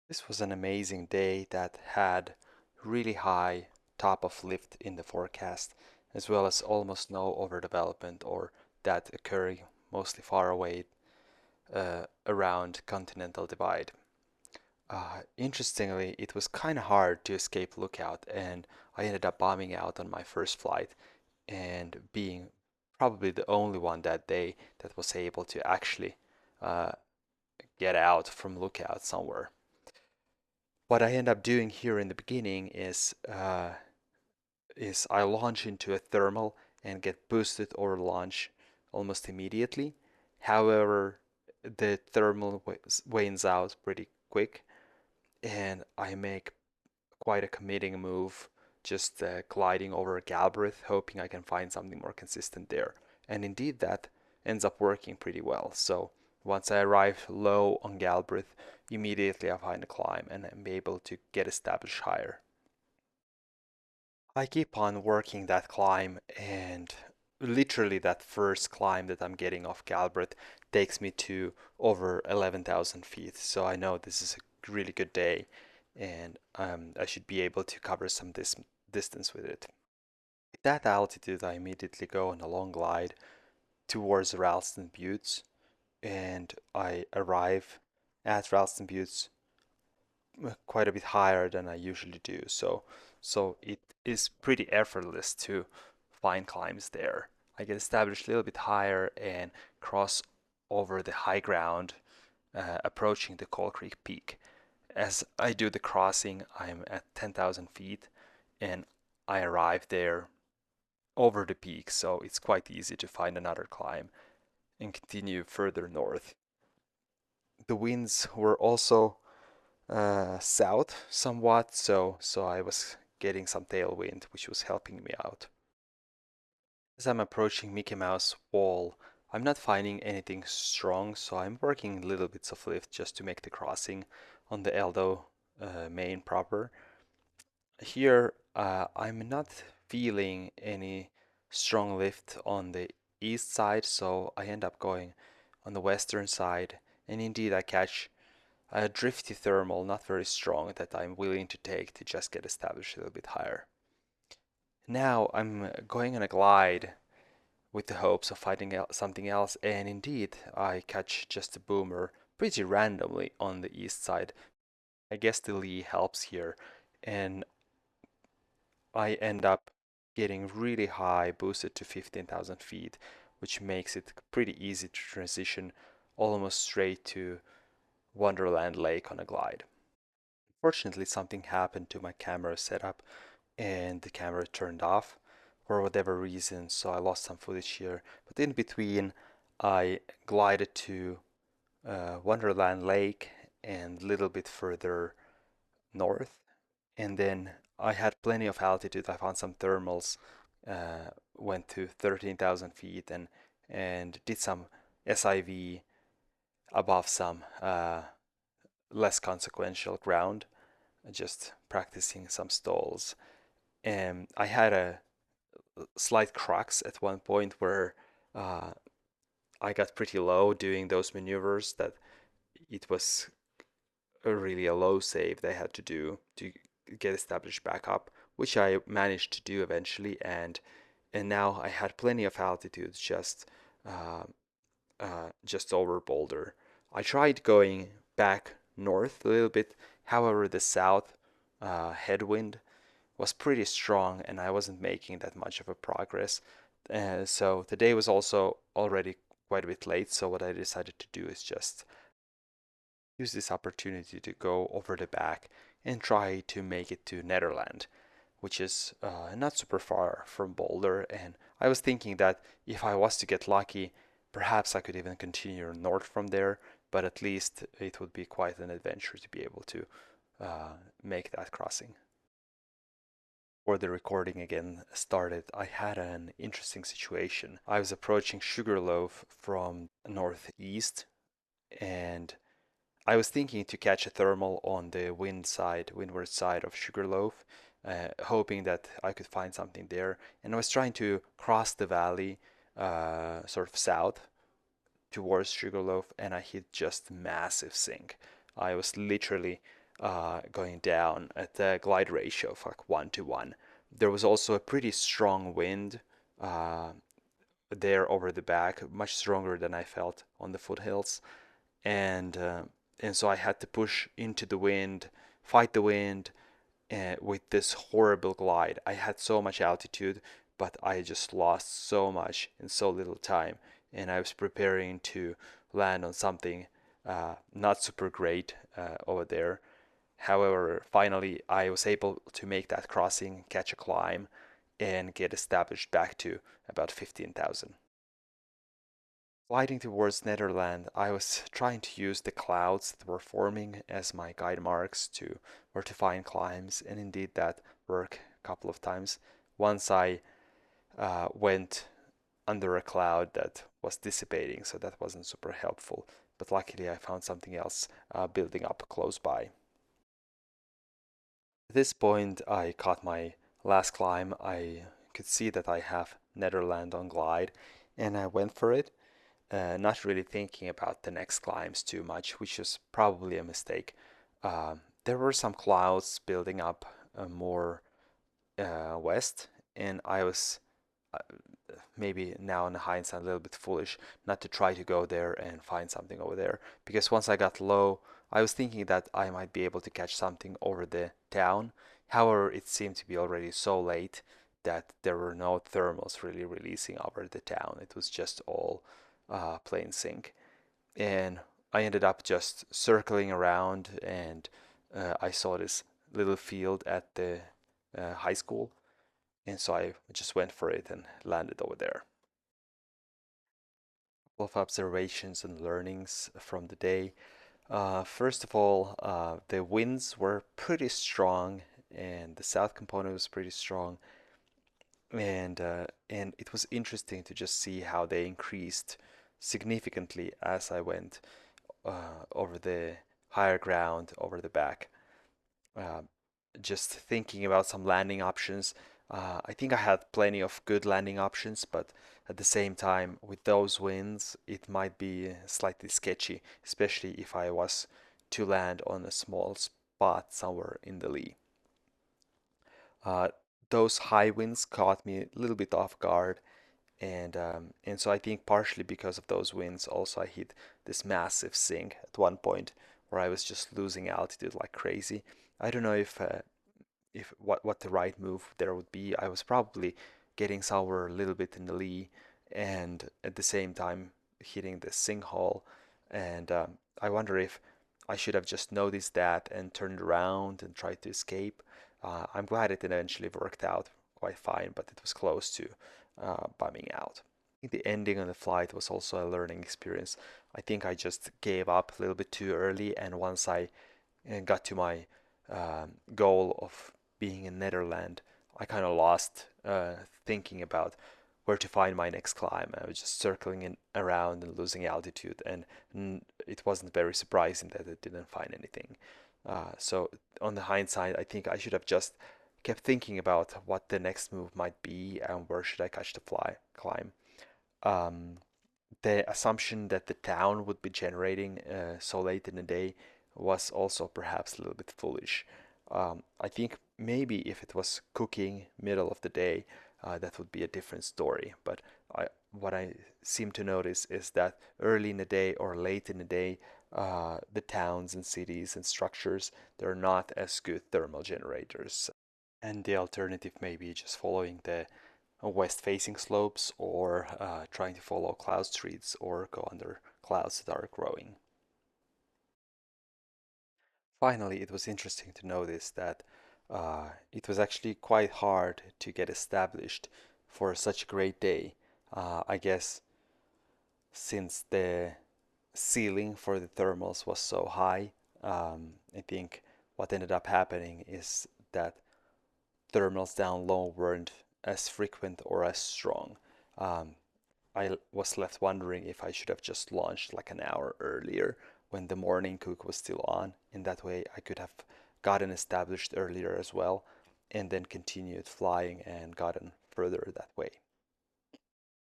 This was an amazing day that had really high top of lift in the forecast, as well as almost no overdevelopment or that occurring mostly far away around Continental Divide. Interestingly, it was kind of hard to escape lookout, and I ended up bombing out on my first flight and being probably the only one that day that was able to actually uh, get out from lookout somewhere. What I end up doing here in the beginning is I launch into a thermal and get boosted over launch almost immediately. However, the thermal wanes out pretty quick, and I make quite a committing move, just gliding over Galbraith, hoping I can find something more consistent there. And indeed, that ends up working pretty well. So once I arrive low on Galbraith, immediately I find a climb and I'm able to get established higher. I keep on working that climb, and literally that first climb that I'm getting off Galbraith takes me to over 11,000 feet. So I know this is a really good day, and I should be able to cover some distance with it. At that altitude, I immediately go on a long glide towards Ralston Buttes, and I arrive at Ralston Buttes quite a bit higher than I usually do. So it is pretty effortless to find climbs there. I get established a little bit higher and cross over the high ground, approaching the Coal Creek Peak. As I do the crossing, I'm at 10,000 feet and I arrive there over the peak, so it's quite easy to find another climb and continue further north. The winds were also south somewhat, so I was getting some tailwind, which was helping me out. As I'm approaching Mickey Mouse Wall, I'm not finding anything strong, so I'm working little bits of lift just to make the crossing on the Eldo main proper. Here, I'm not feeling any strong lift on the east side, so I end up going on the western side, and indeed I catch a drifty thermal, not very strong, that I'm willing to take to just get established a little bit higher. Now I'm going on a glide with the hopes of finding out something else, and indeed I catch just a boomer pretty randomly on the east side. I guess the lee helps here, and I end up getting really high, boosted to 15,000 feet, which makes it pretty easy to transition almost straight to Wonderland Lake on a glide. Fortunately, something happened to my camera setup and the camera turned off for whatever reason, so I lost some footage here. But in between, I glided to Wonderland Lake and a little bit further north, and then I had plenty of altitude. I found some thermals, went to 13,000 feet and did some SIV above some less consequential ground, just practicing some stalls. And I had a slight crux at one point where uh, I got pretty low doing those maneuvers that it was really a low save they had to do to get established back up, which I managed to do eventually, and now I had plenty of altitude uh, just over Boulder. I tried going back north a little bit, however, the south headwind was pretty strong and I wasn't making that much of a progress. So the day was also already quite a bit late, so what I decided to do is just use this opportunity to go over the back and try to make it to Nederland, which is not super far from Boulder. And I was thinking that if I was to get lucky, perhaps I could even continue north from there, but at least it would be quite an adventure to be able to make that crossing. Before the recording again started, I had an interesting situation. I was approaching Sugarloaf from northeast, and I was thinking to catch a thermal on the windward side of Sugarloaf, hoping that I could find something there. And I was trying to cross the valley, sort of south towards Sugarloaf, and I hit just massive sink. I was literally going down at a glide ratio of like 1 to 1. There was also a pretty strong wind uh, there over the back, much stronger than I felt on the foothills, and uh, and so I had to push into the wind, fight the wind, with this horrible glide. I had so much altitude, but I just lost so much in so little time, and I was preparing to land on something not super great over there. However, finally, I was able to make that crossing, catch a climb, and get established back to about 15,000. Gliding towards Netherland, I was trying to use the clouds that were forming as my guide marks to where to find climbs, and indeed that worked a couple of times. Once I went under a cloud that was dissipating, so that wasn't super helpful. But luckily, I found something else building up close by. At this point, I caught my last climb. I could see that I have Netherland on glide, and I went for it, not really thinking about the next climbs too much, which is probably a mistake. There were some clouds building up more west, and I was uh, maybe now in hindsight a little bit foolish not to try to go there and find something over there, because once I got low, I was thinking that I might be able to catch something over the town. However, it seemed to be already so late that there were no thermals really releasing over the town. It was just all plain sink, and I ended up just circling around, and I saw this little field at the high school, and so I just went for it and landed over there. Couple of observations and learnings from the day. First of all, the winds were pretty strong, and the south component was pretty strong, and it was interesting to just see how they increased significantly as I went over the higher ground over the back. Uh, just thinking about some landing options. I think I had plenty of good landing options, but at the same time, with those winds, it might be slightly sketchy, especially if I was to land on a small spot somewhere in the lee. Uh, those high winds caught me a little bit off guard, and so I think partially because of those winds, also I hit this massive sink at one point where I was just losing altitude like crazy. I don't know if what the right move there would be. I was probably getting somewhere a little bit in the lee, and at the same time hitting the sinkhole. And I wonder if I should have just noticed that and turned around and tried to escape. I'm glad it eventually worked out quite fine, but it was close to bumming out. I think the ending on the flight was also a learning experience. I think I just gave up a little bit too early, and once I got to my goal of being in Netherlands, I kind of lost thinking about where to find my next climb. I was just circling in, around and losing altitude, and it wasn't very surprising that I didn't find anything. So on the hindsight, I think I should have just kept thinking about what the next move might be and where should I catch the climb. Um, the assumption that the town would be generating so late in the day was also perhaps a little bit foolish. I think maybe if it was cooking middle of the day, that would be a different story. But what I seem to notice is that early in the day or late in the day, the towns and cities and structures, they're not as good thermal generators. And the alternative may be just following the west-facing slopes, or trying to follow cloud streets or go under clouds that are growing. Finally, it was interesting to notice that it was actually quite hard to get established for such a great day. I guess since the ceiling for the thermals was so high, I think what ended up happening is that thermals down low weren't as frequent or as strong. Um, I was left wondering if I should have just launched like an hour earlier when the morning cook was still on. In that way, I could have gotten established earlier as well and then continued flying and gotten further that way.